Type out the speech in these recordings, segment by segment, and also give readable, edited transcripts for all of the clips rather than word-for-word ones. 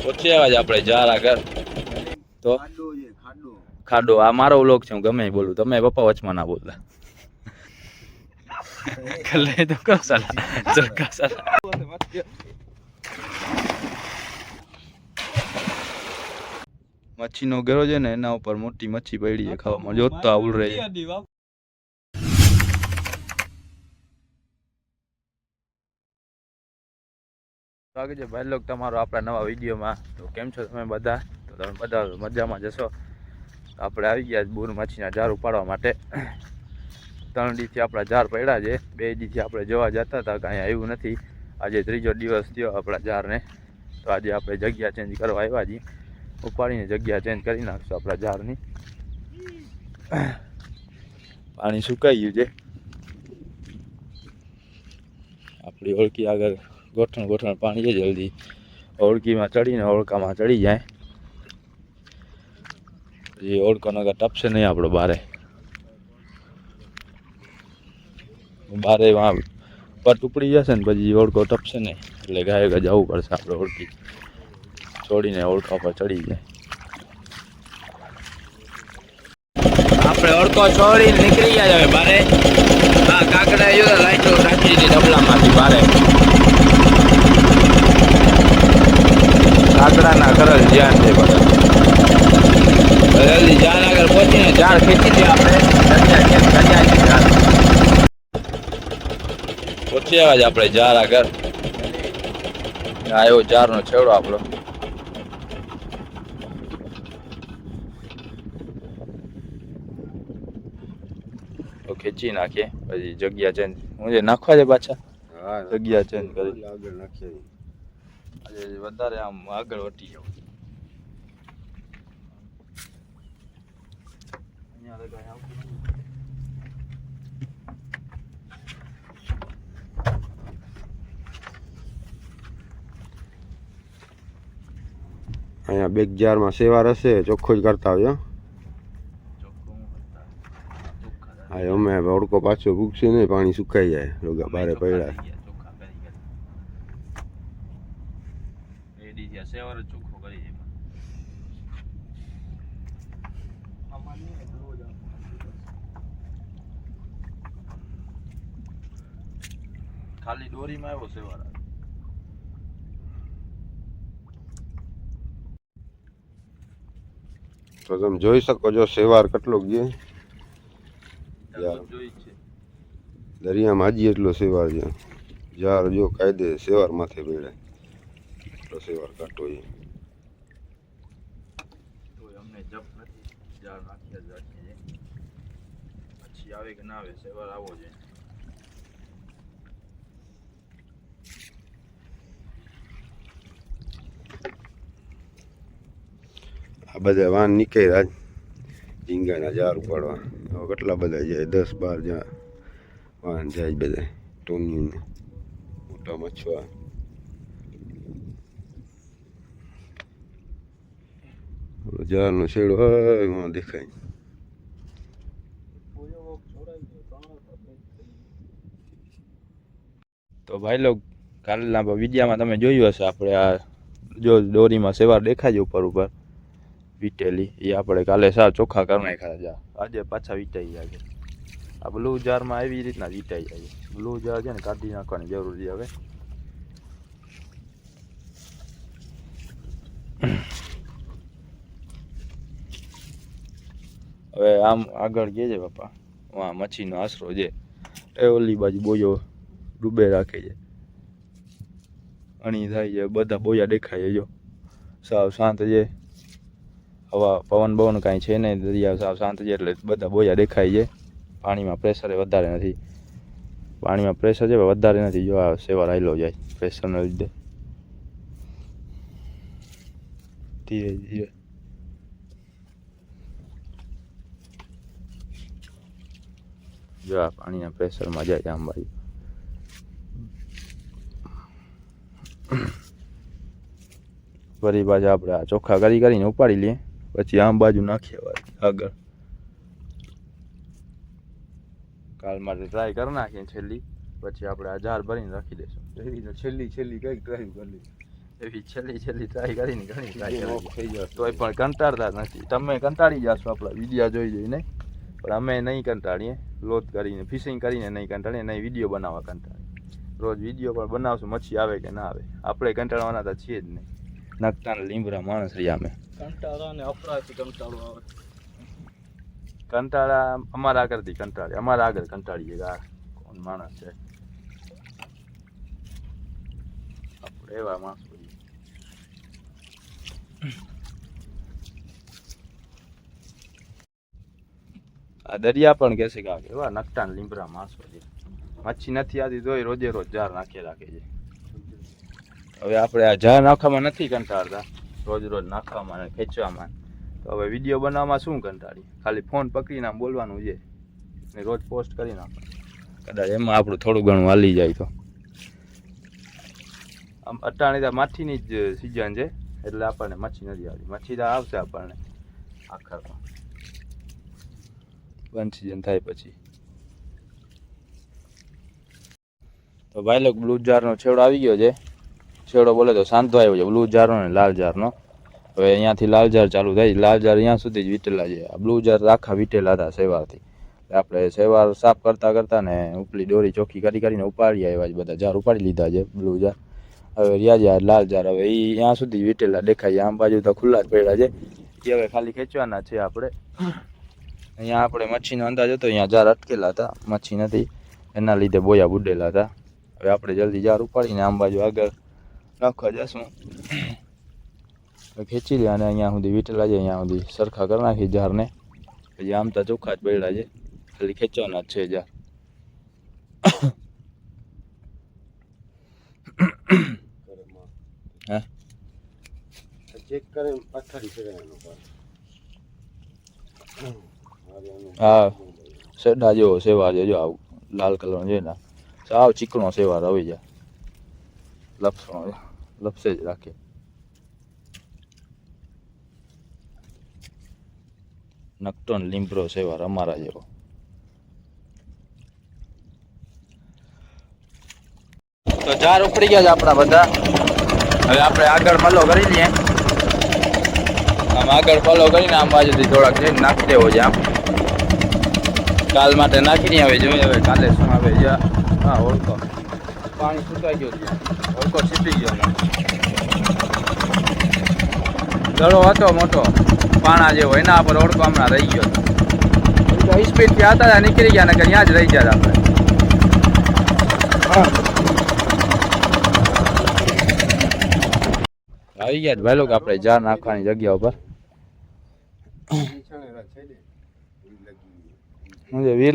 ઓછી અવાજ આપણે જાર આગળ તો ખાડો આ મારો વ્લોગ છે હું ગમે બોલું તમે પપ્પા વચમાં ના બોલતા કલે તો કરો સાલા ચક્કા સાલા મચ્છીનો ઘેરો છે ને એના ઉપર મોટી મચ્છી પડી છે ખાવામાં જોતા આવડ રહી સ્વાગત છે ભાઈ લોક તમારો આપણા નવા વિડીયોમાં તો કેમ છો તમે બધા તો તમે બધા મજામાં જશો આપણે આવી ગયા બોર માછીના જાર ઉપાડવા માટે 3 દિવસથી આપણા જાર પડ્યા છે 2 દિવસથી આપણે જોવા જતા હતા કાંઈ આવ્યું નથી આજે ત્રીજો દિવસ થયો આપણા જારને તો આજે આપણે જગ્યા ચેન્જ કરવા આવ્યા છીએ ઉપાડીને જગ્યા ચેન્જ કરી નાખશું આપણા જારની પાણી સુકાઈ ગયું છે આપણી ઓળખી આગળ ગોઠણ પાણી છે જલ્દી ઓળખીમાં ચડીને ઓળખામાં ચડી જાય એ ઓળખો નગર ટપશે નહીં આપણો બારે વાં પટ ઉપડી જશે ને પછી ઓળખો ટપશે નહીં એટલે ગાય જવું પડશે આપણે ઓળખી છોડીને ઓળખા પર ચડી જાય આપણે ઓળખો છોડીને નીકળી ગયા હવે બારે હા કાકડા જો લાઈટો રાખી દીધી ડબલામાંથી બારે કાકડાના કરલ જ્યાં છે બધા જલ્દી જાર આગળ પહોંચીને જાર ખેંચી દે આપણે પહોંચી આવ્યા જ આપણે જાર આગળ આવ્યો જારનો છેડો આપણો ખેંચી નાખીએ પછી જગ્યા ચેન્જ હું જે નાખવા છે પાછા જગ્યા ચેન્જ કરી આગળ નાખીએ આજે વધારે આમ આગળ વટી જાવ અહીંયા બેગ જારમાં સેવાર હશે ચોખ્ખો જ કરતા આવ્યો હા અમે ઓળકો પાછો ભૂગશે નહીં પાણી સુકાઈ જાય રોગા બારે પડ્યા ખાલી દોરીમાં આવ્યો સેવાર તો તમે જોઈ શકો છો સેવાર કેટલો ગયો દરિયામાં હજી એટલો સેવાર છે જાર જો કાયદે સેવાર માથે પડ્યા એટલો સેવાર કાઢો છે અમને જપ નથી જાર નાખ્યા પછી આવે કે ના આવે સેવાર આવો છે આ બધા વાન નીકળ્યા ઝીંગાના જાર ઉપાડવા હવે કેટલા બધા જાય 10-12 જ્યાં વાન જાય બધા ટોનિયન મોટા મચ્છવા જારનો છેડો હોય દેખાય તો ભાઈ લોગ કાલના વિડીયામાં તમે જોયું હશે આપણે આ જો દોરીમાં સેવાર દેખાય છે ઉપર વીટેલી એ આપણે કાલે સાવ ચોખ્ખા કરી નાખ્યા જા આજે પાછા વીટાઈ જાય છે આ બ્લુ જારમાં આવી રીતના વીટાઈ જાય છે બ્લુ જાર છે ને કાઢી નાખવાની જરૂર છે હવે આમ આગળ કે છે પપ્પા વાં મચ્છીનો આશરો છે એ ઓલી બાજુ બોયો ડૂબે રાખે છે અણી થાય છે બધા બોયા દેખાય છે જો સાવ શાંત છે હવા પવન બવન કાંઈ છે નહીં દરિયા સાવ શાંત છે એટલે બધા બોયા દેખાય છે પાણીમાં પ્રેશર વધારે નથી પાણીમાં પ્રેશર છે વધારે નથી જો આ સેવાર આવેલો જાય પ્રેશરના લીધે ધીરે ધીરે જો આ પાણીના પ્રેશરમાં જાય આમ બાજુ ફરી પાછા આપણે આ ચોખ્ખા કરીને ઉપાડી લઈએ પછી આમ બાજુ નાખીએ આગળ કાલ માટે ટ્રાય કરી નાખીએ છેલ્લી પછી આપણે આ જાર ભરીને રાખી દઈશું છેલ્લી કંઈક ટ્રાય કરી લઈએ એવી છેલ્લી ટ્રાય કરીને ઘણી ટ્રાય ઓફ કરી થઈ જશે. તોય પણ કંટાળતા જ નથી. તમે કંટાળી જશો આપણા વિડીયો જોઈને, પણ અમે નહીં કંટાળીએ. લોટ કરીને ફિશિંગ કરીને નહીં કંટાળીએ, નહીં વિડીયો બનાવવા કંટાળીએ. રોજ વિડીયો પણ બનાવશું, મચ્છી આવે કે ના આવે, આપણે કંટાળવાના તો છીએ જ નહીં. નકટાને લીમડા માણસ રહ્યા અમે. કંટાળા ને અપરાથી કંટાળો આવે. કંટાળા અમારા આગળથી કંટાળે, અમારા આગળ કંટાળીએ કે આ કોણ માણસ છે. આપણે એવા માણસ છીએ. આ દરિયા પણ કહેશે કે એવા નકટાન લીમડા માણસો છે. મચ્છી નથી આવતી તોય રોજે રોજ જાર નાખી રાખે છે. હવે આપણે આ જાર નાખવામાં નથી કંટાળતા, રોજ રોજ નાખવામાં અને ખેંચવામાં. તો હવે વિડીયો બનાવવામાં શું કંટાળી, ખાલી ફોન પકડીને આમ બોલવાનું છે ને રોજ પોસ્ટ કરી નાખવાનું. કદાચ એમાં આપણું થોડું ઘણું હાલી જાય તો. આમ અટાણી તો માછીની જ સિઝન છે એટલે આપણને મચ્છી નથી આવતી. મચ્છી તો આવશે આપણને આખરમાં, બંધ સિઝન થાય પછી. તો ભાઈ લોક બ્લુ જારનો છેડો આવી ગયો છે. છેડો બોલે તો શાંતો આવ્યો છે, બ્લુ જારનો ને લાલ જારનો. હવે અહીંયાથી લાલ જાર ચાલુ થાય. લાલ જાર અહીંયા સુધી જ વીટેલા છે. આ બ્લુ જાર આખા વીટેલા હતા સેવારથી. આપણે સેવાર સાફ કરતા ને ઉપલી દોરી ચોખ્ખી કરીને ઉપાડી આવ્યા છે. બધા જાર ઉપાડી લીધા છે બ્લુ જાર. હવે રહ્યા છે લાલ જાર. હવે એ અહીંયા સુધી જ વીટેલા દેખાય. આમ બાજુ તો ખુલ્લા જ પડ્યા છે. એ હવે ખાલી ખેંચવાના છે આપણે. અહીંયા આપણે મચ્છીનો અંદાજ હતો, અહીંયા જાર અટકેલા હતા, મચ્છી નથી એના લીધે બોયા બુડેલા હતા. હવે આપણે જલ્દી જાર ઉપાડીને આમ બાજુ આગળ નાખવા જશું. ખેંચી લે અને અહીંયા સુધી વીટેલા છે, અહીંયા સુધી સરખા કરી નાખી જારને. પછી આમ તો ચોખ્ખા જ પડ્યા છે, ખાલી ખેંચવાના જ છે જાર. હા ચેક કરે પથ્થરી ફેરવાનો હા સેડા જેવો સેવાર છે. જો આવું લાલ કલરનો છે ને, સાવ ચીકણો સેવાર આવી જાય, લપસણો લપસે જ રાખે. નકટોન લીમડો સેવાર અમારા જેવો. તો જાર ઉપડી ગયા છે આપણા બધા. હવે આપણે આગળ પલ્લો કરી લઈએ. આમ આગળ પલ્લો કરીને આમ બાજુથી થોડાક જઈને નાખી દેવો છે. આમ કાલ માટે નાખી નહીં. હવે જોઈએ હવે કાલે શું આવે છે. હા ઓળખો પાણી સુકાઈ ગયું છે, ઓળખો છીપી ગયો. દડો હતો મોટો પાણા જેવો, એના પર ઓળખો હમણાં રહી ગયો. સ્પીડથી હતા નીકળી ગયા ને ત્યાં જ રહી ગયા આપણે. આવી ગયા ભાઈ લોકો આપણે જાર નાખવાની જગ્યા ઉપર. વીર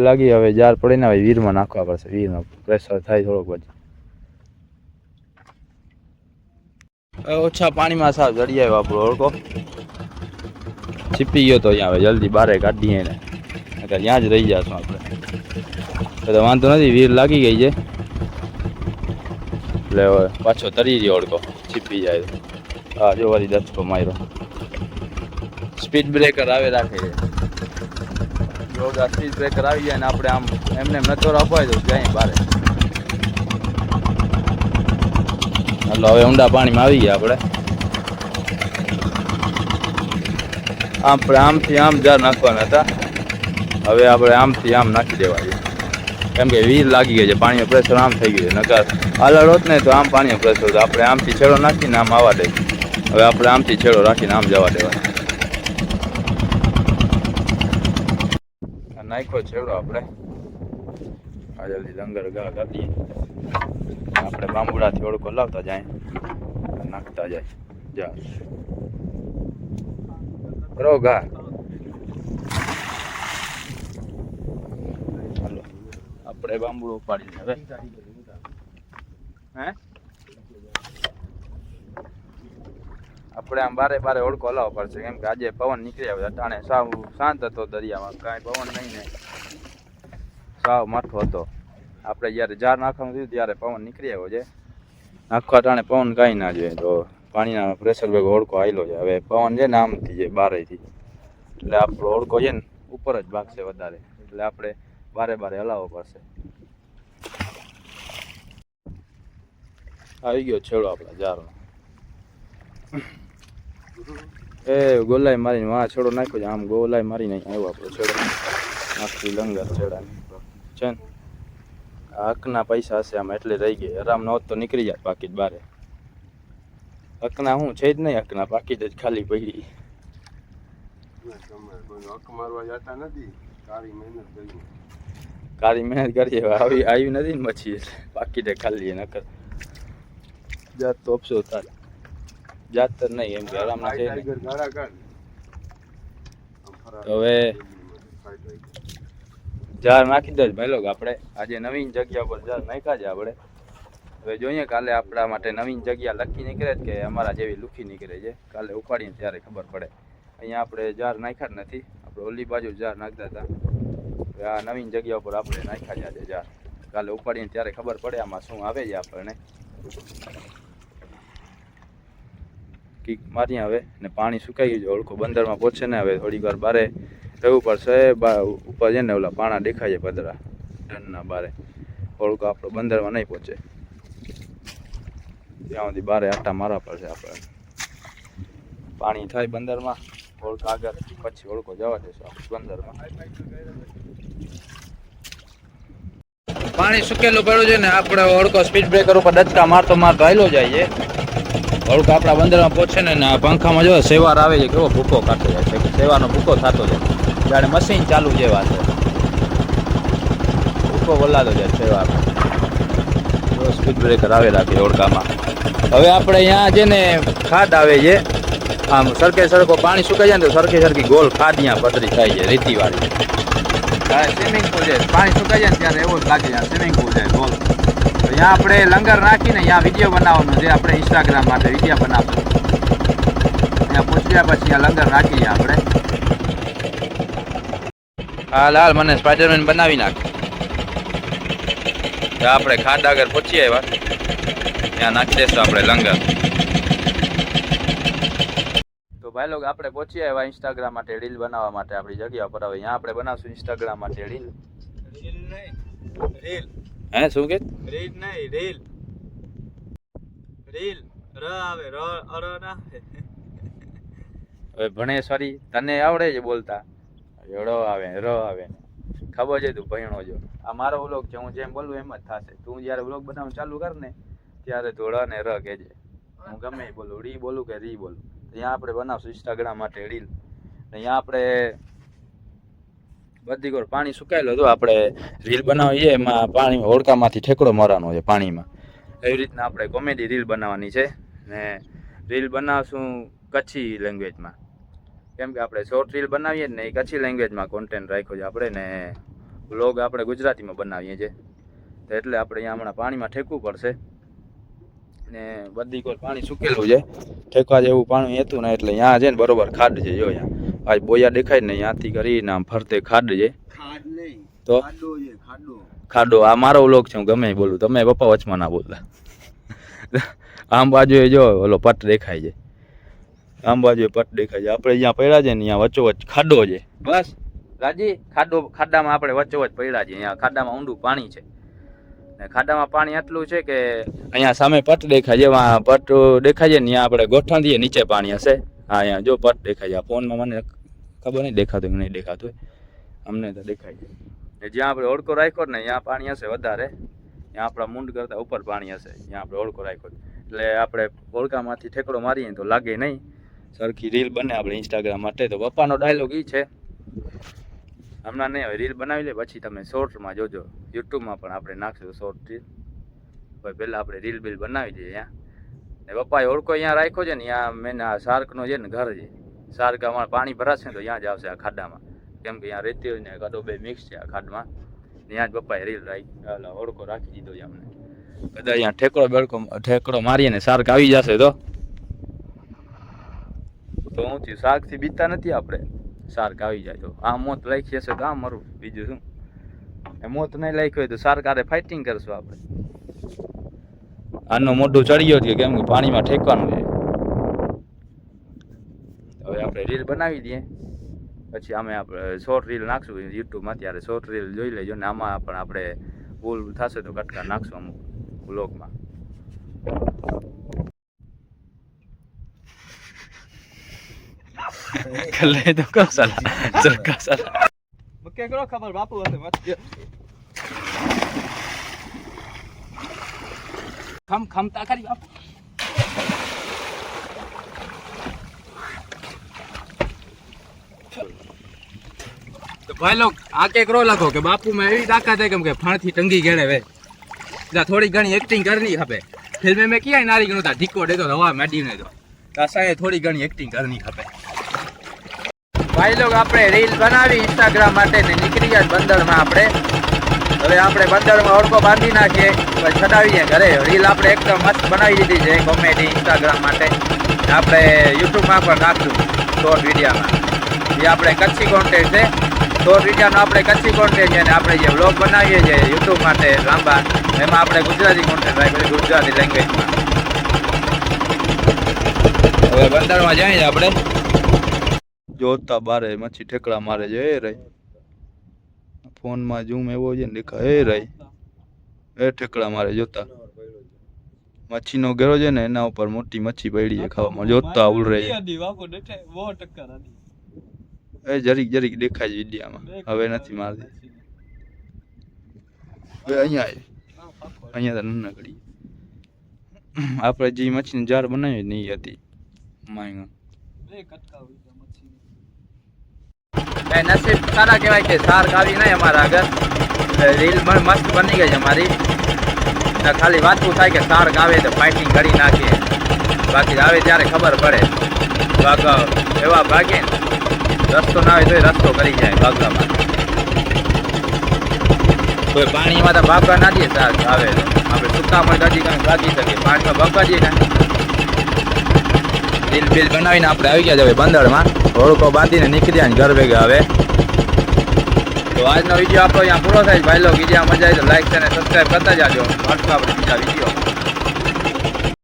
લાગી હવે જાર પડી ને હવે વીરમાં નાખવા પડશે. વીરનો પ્રેશર થાય થોડોક પછી. ઓછા પાણીમાં સાવ જડી આવ્યો આપણો ઓળખો. છીપી ગયો તો અહીંયા. હવે જલ્દી બારે કાઢીએ ને, ત્યાં જ રહી જશું આપણે. તો વાંધો નથી, વીર લાગી ગઈ છે એટલે હવે પાછો તરી રહ્યો ઓળખો, છીપી જાય. હા જો વારી દચકો માર્યો. સ્પીડ બ્રેકર આવે રાખે છે. જો સ્પીડ બ્રેકર આવી જાય ને આપણે આમ એમને નતો અપાય તો જાય બારે. હાલો હવે ઊંડા પાણીમાં આવી ગયા આપણે. આપણે આમથી આમ જાર નાખવાના હતા, હવે આપણે આમથી આમ નાખી દેવા છે. કેમ કે વીર લાગી ગઈ છે, પાણીનું પ્રેશર આમ થઈ ગયું છે. નકર આલડ હોત ને તો આમ પાણીનું પ્રેશર હતું. આપણે આમથી છેડો નાખીને આમ આવવા દે. હવે આપણે આમથી છેડો રાખીને આમ જવા દેવા. નાખ્યો છેડો આપણે. આ જલ્દી લંગર ગા કાઢીએ. આપણે બાંબુડાથી ઓળખો લાવતા જાય, નાખતા જાય. જા કરો ઘા. હાલો આપણે બાંબુડો ઉપાડી હવે. હે આપણે આમ બારે બારે ઓળખો લાવવો પડશે. કેમ કે આજે પવન નીકળી આવે. અટાણે સાવ શાંત હતો દરિયામાં, કાંઈ પવન નહીં ને સાવ માઠો હતો. આપણે જ્યારે જાર નાખવાનું થયું ત્યારે પવન નીકળી આવ્યો છે. નાખવા અટાણે પવન કાંઈ ના જોઈએ તો પાણીના પ્રેશર ભેગો ઓળખો આવેલો છે. હવે પવન છે ને આમથી છે બારેથી, એટલે આપણો ઓળખો છે ને ઉપર જ ભાગશે વધારે. એટલે આપણે બારે બારે હલાવવો પડશે. આવી ગયો છેડો આપણા જારનો. એ ગોલાઈ મારીને વાં છેડો નાખ્યો છે. આમ ગોલાઈ મારીને આવ્યો આપણો છેડો. આખી લંગર છેડાની છે ને. હકના પૈસા હશે આમાં એટલે રહી ગઈ. આરામ ન હોત તો નીકળી જાય પાકીટ બારે. હકના હું છે જ નહીં. હકના પાકીટ જ ખાલી પડી. હક મારવા જતા નથી. કાળી મહેનત કરી. કાળી મહેનત કરીએ આવી નથી ને પછી પાકીટે ખાલી નકર જાત તો અફસોસ થાય. જાત તો નહીં એમ કે આરામના છે ને. તો હવે જાર નાખી દે ભાઈ લોક. આપણે આજે નવીન જગ્યા પર જાર નાખ્યા છે આપણે. હવે જોઈએ કાલે આપણા માટે નવીન જગ્યા લખી નીકળે કે અમારા જેવી લુખી નીકળે છે. કાલે ઉપાડીને ત્યારે ખબર પડે. અહીંયા આપણે જાર નાખ્યા જ નથી. આપણે ઓલી બાજુ જાર નાખતા હતા. હવે આ નવીન જગ્યા ઉપર આપણે નાખ્યા છે આજે જાર. કાલે ઉપાડીને ત્યારે ખબર પડે આમાં શું આવે છે આપણને. કિક મારીએ હવે ને પાણી સુકાઈ ગયું. ઓળખો બંદરમાં પહોંચે ને હવે થોડીક વાર બારે રહેવું પડશે. ઉપર છે ને ઓલા પાણા દેખાય છે પદરા ડનના બારે. ઓળખો આપણો બંદરમાં નહીં પહોંચે ત્યાં સુધી બારે આટા મારવા પડશે આપણે. પાણી થાય બંદરમાં ઓળખો આગળ પછી ઓળખો જવા દેશો બંદરમાં. પાણી સુકેલું પડ્યું છે ને આપણે ઓળખો સ્પીડ બ્રેકર ઉપર ડચકા મારતો હાલ્યો જાય છે. ઓળખો આપણા બંદરમાં પહોંચે ને પંખામાં જો સેવાર આવે છે. કેવો ભૂકો કાઢતો જાય છે. સેવાનો ભૂકો થતો જાય જાણે મશીન ચાલુ જેવા છે. ભૂકો બોલાતો જાય સેવાર. સ્પીડ બ્રેકર આવેલા છે ઓળખામાં. હવે આપણે અહીંયા છે ને ખાડ આવે છે. આમ સરખે સરખો પાણી સુકાઈ જાય ને તો સરખી સરખી ગોલ ખાડ અહીંયા પતરી થાય છે રેતીવાળી. સ્વિમિંગ પુલ છે. પાણી સુકાઈ જાય ને ત્યારે એવો જ લાગે સ્વિમિંગ પુલ છે ગોલ. તો અહીંયા આપણે લંગર નાખીને અહીંયા વિડીયો બનાવવાનો છે. આપણે ઇન્સ્ટાગ્રામ માટે વિડીયો બનાવશું. ત્યાં પહોંચ્યા પછી આ લંગર નાખીએ આપણે. હા લાલ મને સ્પાઈડરમેન બનાવી નાખ. આપણે ખાડ આગળ પહોંચી આવ્યા. ત્યાં નાખી દેશું આપણે લંગર. તો ભાઈ લોકો આપણે પહોંચી આવ્યા ઇન્સ્ટાગ્રામ માટે રીલ બનાવવા માટે આપણી જગ્યા પર. હવે અહીંયા આપણે બનાવશું ઇન્સ્ટાગ્રામ માટે રીલ. રીલ નહીં રીલ. હે શું કે રીલ નહીં રીલ. રીલ ર આવે ર અર ના. હવે ભણેશ્વરી તને આવડે છે બોલતા? ર આવે ર આવે ખબર છે તું ભણો છો. આ મારો વ્લોગ છે. હું જેમ બોલું એમ જ થશે. તું જ્યારે વ્લોગ બનાવવાનું ચાલુ કર ને ત્યારે તું ર ને ર કહેજે. હું ગમે એ બોલું રી બોલું કે રી બોલું. અહીંયા આપણે બનાવશું ઇન્સ્ટાગ્રામ માટે રીલ. અહીંયા આપણે બધી કોર પાણી સુકાયેલું હતું. આપણે રીલ બનાવીએ એમાં પાણી હોડકામાંથી ઠેકડો મારવાનો છે પાણીમાં. એવી રીતના આપણે કોમેડી રીલ બનાવવાની છે. ને રીલ બનાવશું કચ્છી લેંગ્વેજમાં. કેમ કે આપણે શોર્ટ રીલ બનાવીએ ને એ કચ્છી લેંગ્વેજમાં કોન્ટેન્ટ રાખ્યો છે આપણે. ને વ્લોગ આપણે ગુજરાતીમાં બનાવીએ છીએ. તો એટલે આપણે અહીંયા હમણાં પાણીમાં ઠેકવું પડશે. ને બધી કોઈ પાણી સુકેલું છે. ઠેકવા જેવું પાણી હતું ને એટલે અહીંયા છે ને બરોબર ખાડ છે. જો અહીંયા આ બોયા દેખાય ને ત્યાંથી કરીને આમ ફરતે ખાડ છે. ખાડ નહીં તો ખાડો છે ખાડો. ખાડો આ મારો વ્લોગ છે. હું ગમે એ બોલું. તમે પપ્પા વચમાં ના બોલતા. આમ બાજુ જો ઓલો પટ દેખાય છે. આમ બાજુ પટ દેખાય છે. આપણે જ્યાં પડ્યા છે ને ત્યાં વચ્ચોવચ ખાડો છે. બસ રાજી ખાડામાં આપણે વચ્ચોવચ પડ્યા છે. અહીંયા ખાડામાં ઊંડું પાણી છે. ને ખાડામાં પાણી એટલું છે કે અહીંયા સામે પટ દેખાય છે. પટ દેખાય છે ને ત્યાં આપણે ગોઠણ દઈએ નીચે પાણી હશે. હા અહીંયા જો પટ દેખાય છે. ફોનમાં મને ખબર નહીં દેખાતું નહીં દેખાતું. અમને તો દેખાય છે. જ્યાં આપણે ઓળખો રાખ્યો ને ત્યાં પાણી હશે વધારે. ત્યાં આપણા મૂંડ કરતાં ઉપર પાણી હશે. ત્યાં આપણે ઓળખો રાખ્યો એટલે આપણે ઓળખામાંથી ઠેકડો મારીએ તો લાગે નહીં. સરખી રીલ બને આપણે ઇન્સ્ટાગ્રામ માટે. તો પપ્પાનો ડાયલોગ એ છે હમણાં નહીં. હવે રીલ બનાવી લે પછી તમે શોર્ટમાં જોજો. યુટ્યુબમાં પણ આપણે નાખશું શોર્ટ રીલ. ભાઈ પહેલાં આપણે રીલ બીલ બનાવી દઈએ અહીંયા. ને પપ્પાએ ઓળખો અહીંયા રાખ્યો છે ને ત્યાં મેં આ શાર્કનો છે ને ઘર છે. શાર્ક અમારે પાણી ભરાશે ને તો ત્યાં જ આવશે આ ખાડામાં. કેમ કે અહીંયા રેતી હોય ને કાદો બે મિક્સ છે આ ખાડમાં. ત્યાં જ પપ્પાએ રીલ ઓળખો રાખી દીધો છે અમને. કદાચ અહીંયા ઠેકડો મારીએ ને શાર્ક આવી જશે તો હું થયું શાર્કથી બીતા નથી આપણે. શાર્ક આવી જાય તો આ મોત લાખી હશે તો આ મરું. બીજું શું એ મોત નહીં લાખી હોય તો શાર્ક આરે ફાઇટિંગ કરશું આપણે. આનો મોઢું ચડી ગયો છે કેમ કે પાણીમાં ઠેકવાનું છે. હવે આપણે રીલ બનાવી દઈએ પછી અમે આપણે શોર્ટ રીલ નાખશું યુટ્યુબમાં. ત્યારે શોર્ટ રીલ જોઈ લેજો ને આમાં પણ આપણે ભૂલ થશે તો કટકા નાખશું અમુક વ્લોગમાં. કલે તો કો સાલા સરકા સાલા મકે કરો ખબર બાપુ હશે મત ખમતા કરી બાપુ તો ભાઈ લોગ આ કે કરો લખો કે બાપુ में એવી તાકાત है કેમ કે ફાણથી ટંગી ગેડે વે જા થોડી ઘણી એક્ટિંગ કરनी खपे फिल्म में किया नारी गणो था ढीको दे तो हवा मेडी ने तो तासाए थोड़ी घणी एक्टिंग करनी खपे ભાઈ લોગ આપણે રીલ બનાવી ઇન્સ્ટાગ્રામ માટે ને નીકળી ગયા બંદરમાં આપણે હવે આપણે બંદરમાં ઓળખો બાંધી નાખીએ પછી ચડાવીએ ઘરે રીલ આપણે એકદમ મસ્ત બનાવી દીધી છે કોમેડી ઇન્સ્ટાગ્રામ માટે આપણે યુટ્યુબમાં પણ નાખશું શોર્ટ વિડીયોમાં એ આપણે કચ્છી કોન્ટેન્ટ છે શોર્ટ વિડીયોનો આપણે કચ્છી કોન્ટેન્ટ છે અને આપણે જે વ્લોગ બનાવીએ છીએ યુટ્યુબ માટે લાંબા એમાં આપણે ગુજરાતી કોન્ટેન્ટ રાખ્યું છે ગુજરાતી લેંગ્વેજમાં હવે બંદરમાં જઈએ આપણે જોતા બારે મચ્છી ઠેકડા મારે છે એ રહી ફોનમાં ઝૂમ એવો છે ને દેખાય એ રહી એ ઠેકડા મારે જોતા મચ્છીનો ઘેરો છે ને એના ઉપર મોટી મચ્છી પડી છે ખાવામાં જોતા ઉલ રહી બાપુ દેખે બહુ ટક્કર હતી એ જરીક જરીક દેખાય છે વિડીયામાં હવે નથી મારતી હવે અહીંયા તો નાનકડી આપણે જે મચ્છીની જાર બનાવી નહીં હતી માય નસીબ સારા કહેવાય કે શાર્ક આવી નહીં અમારા આગળ રીલ મસ્ત બની ગઈ છે અમારી ખાલી વાતવું થાય કે શાર્ક આવે તો ફાઇટિંગ કરી નાખીએ બાકી આવે ત્યારે ખબર પડે ભાગવા એવા ભાગે રસ્તો ના આવે તો રસ્તો કરી જાય ભાગવામાં કોઈ પાણીમાં તો ભાગવા ના દઈએ શાર્ક આવે તો આપણે સુકામાં હજી કંઈ ભાગી શકીએ પાણીમાં ભાગવા દઈએ ને રીલ બિલ બનાવીને આપણે આવી ગયા છે બંદરમાં હોડકો બાંધીને નીકળ્યા ને ઘર ભેગા હવે તો આજનો વિડીયો આપણો અહીંયા પૂરો થાય ભાઈ લોકો વિડીયો મજા આવી તો લાઈક અને સબસ્ક્રાઈબ કરતા જાજો મળશું આપણે બીજા વિડીયો